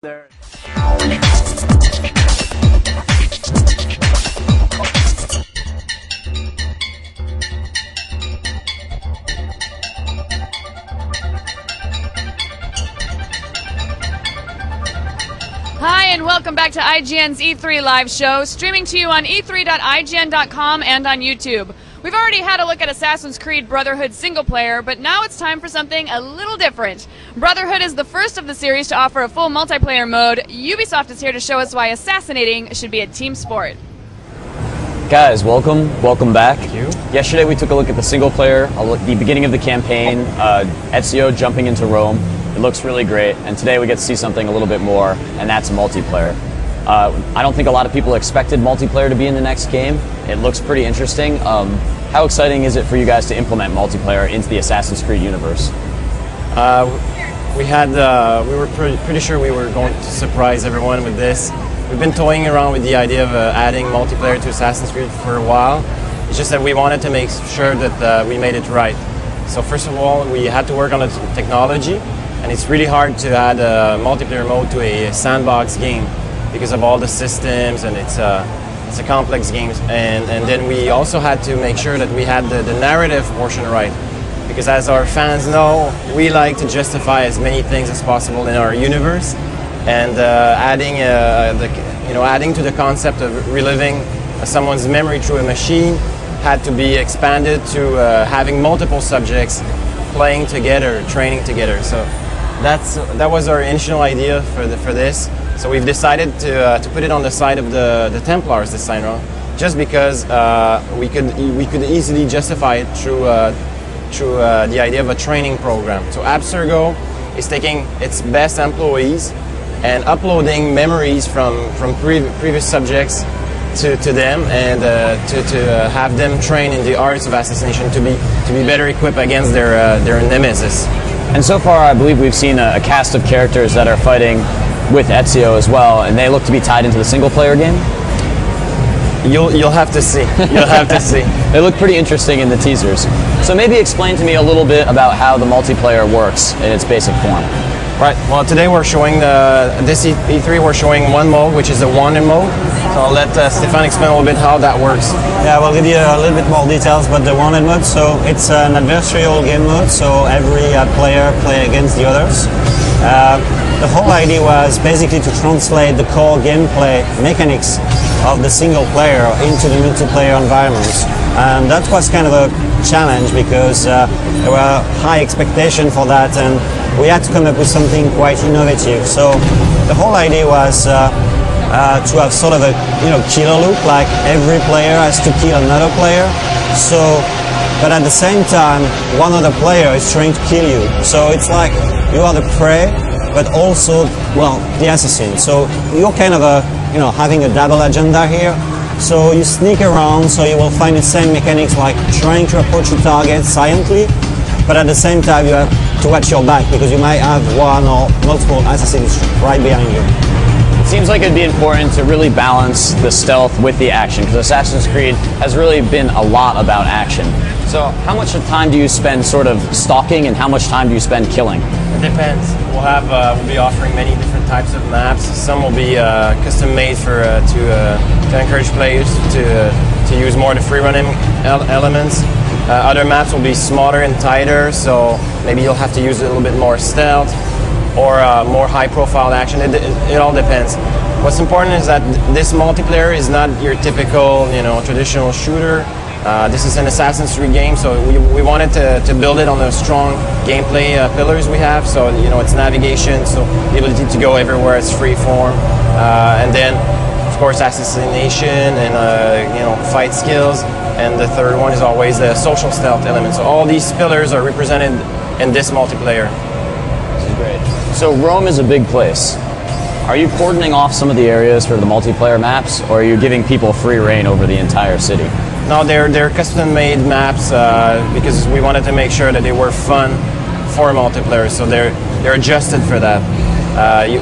there. Hi, and welcome back to IGN's E3 live show, streaming to you on e3.ign.com and on YouTube. We've already had a look at Assassin's Creed Brotherhood single player, but now it's time for something a little different. Brotherhood is the first of the series to offer a full multiplayer mode. Ubisoft is here to show us why assassinating should be a team sport. Guys, welcome back. Thank you. Yesterday we took a look at the single player, the beginning of the campaign, Ezio jumping into Rome. It looks really great, and today we get to see something a little bit more, and that's multiplayer. I don't think a lot of people expected multiplayer to be in the next game. It looks pretty interesting. How exciting is it for you guys to implement multiplayer into the Assassin's Creed universe? We were pretty sure we were going to surprise everyone with this. We've been toying around with the idea of adding multiplayer to Assassin's Creed for a while. It's just that we wanted to make sure that we made it right. So first of all, we had to work on the technology, and it's really hard to add a multiplayer mode to a sandbox game because of all the systems, and it's a complex game. And then we also had to make sure that we had the narrative portion right, because as our fans know, we like to justify as many things as possible in our universe, and adding to the concept of reliving someone's memory through a machine had to be expanded to having multiple subjects playing together, training together. So that was our initial idea for this. So we've decided to put it on the side of the Templars this time around, just because we could easily justify it through the idea of a training program. So Abstergo is taking its best employees and uploading memories from previous subjects to them, and to have them train in the arts of assassination to be better equipped against their nemesis. And so far, I believe we've seen a cast of characters that are fighting with Ezio as well, and they look to be tied into the single-player game? You'll have to see. You'll have to see. They look pretty interesting in the teasers. So maybe explain to me a little bit about how the multiplayer works in its basic form. Right. Well, today we're showing this E3. We're showing one mode, which is a wanted mode. So I'll let Stefan explain a little bit how that works. Yeah, we'll give you a little bit more details about the wanted mode. So it's an adversarial game mode. So every player play against the others. The whole idea was basically to translate the core gameplay mechanics of the single player into the multiplayer environments. And that was kind of a challenge, because there were high expectations for that, and we had to come up with something quite innovative. So the whole idea was to have sort of a killer loop, like every player has to kill another player. So, but at the same time, one other player is trying to kill you. So it's like you are the prey, but also, well, the assassin. So you're kind of having a double agenda here. So you sneak around, so you will find the same mechanics, like trying to approach your target silently, but at the same time you have to watch your back, because you might have one or multiple assassins right behind you. It seems like it'd be important to really balance the stealth with the action, because Assassin's Creed has really been a lot about action. So how much time do you spend sort of stalking, and how much time do you spend killing? It depends. We'll be offering many different types of maps. Some will be custom made to encourage players to use more of the free running elements. Other maps will be smaller and tighter, so maybe you'll have to use a little bit more stealth or more high profile action. It all depends. What's important is that this multiplayer is not your typical traditional shooter. This is an Assassin's Creed game, so we wanted to build it on the strong gameplay pillars we have. So it's navigation, so the ability to go everywhere, it's free form, and then of course assassination and fight skills. And the third one is always the social stealth element. So all these pillars are represented in this multiplayer. This is great. So Rome is a big place. Are you cordoning off some of the areas for the multiplayer maps, or are you giving people free reign over the entire city? No, they're custom-made maps because we wanted to make sure that they were fun for multiplayer. So they're adjusted for that.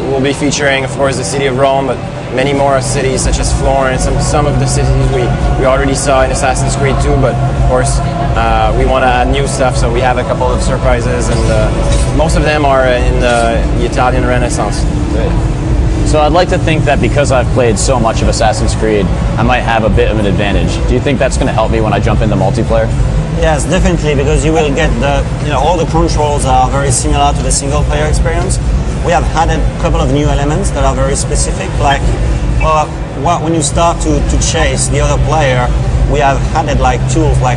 We'll be featuring, of course, the city of Rome, but many more cities such as Florence, and some of the cities we already saw in Assassin's Creed 2, but of course we want to add new stuff, so we have a couple of surprises, and most of them are in the Italian Renaissance. Great. So I'd like to think that because I've played so much of Assassin's Creed, I might have a bit of an advantage. Do you think that's going to help me when I jump into multiplayer? Yes, definitely, because you will get all the controls are very similar to the single player experience. We have added a couple of new elements that are very specific, like when you start to chase the other player, we have added like tools like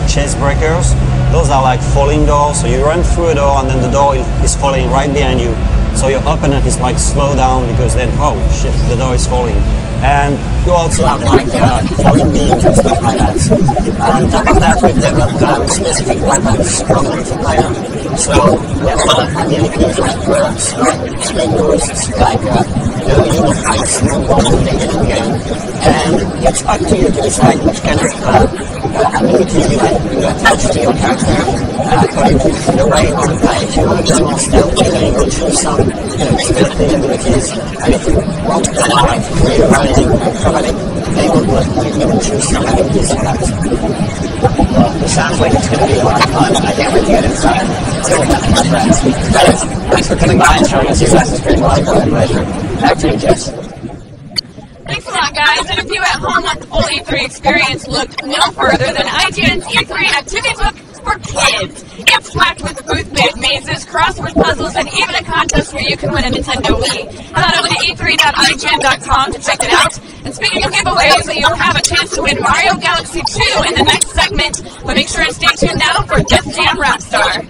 chase breakers. Those are like falling doors, so you run through a door and then the door is falling right behind you. So your opponent is like slow down because then, oh shit, the door is falling. And you also have like falling beams and stuff like that. On top of that, we've developed specific weapons for multiplayer. So we have a lot of abilities like grabs, spin boosts, like unit heights and in the game. And it's up to you to decide which kind of ability you attach to your character according to the way you want to play. If you want to go more stealthy, then you will choose some stealthy abilities. And if you want to go like free running and traveling, then you will choose some abilities for that. Well, it sounds like it's going to be a lot of fun. I can't wait to get inside. Let's go with that, my friends. Guys, thanks for coming by and showing us your Assassin's Creed multiplayer pleasure. Back to you, Jess. Thanks a lot, guys. And if you at home want the full E3 experience, look no further than IGN's E3 Activity Book for Kids. It's packed with booth-based mazes, crossword puzzles, and even a contest where you can win a Nintendo Wii. Head over to e3.ign.com to check it out. And speaking of giveaways, you'll have a chance to win Mario Galaxy 2 in the next segment. But make sure to stay tuned now for Def Jam Rapstar.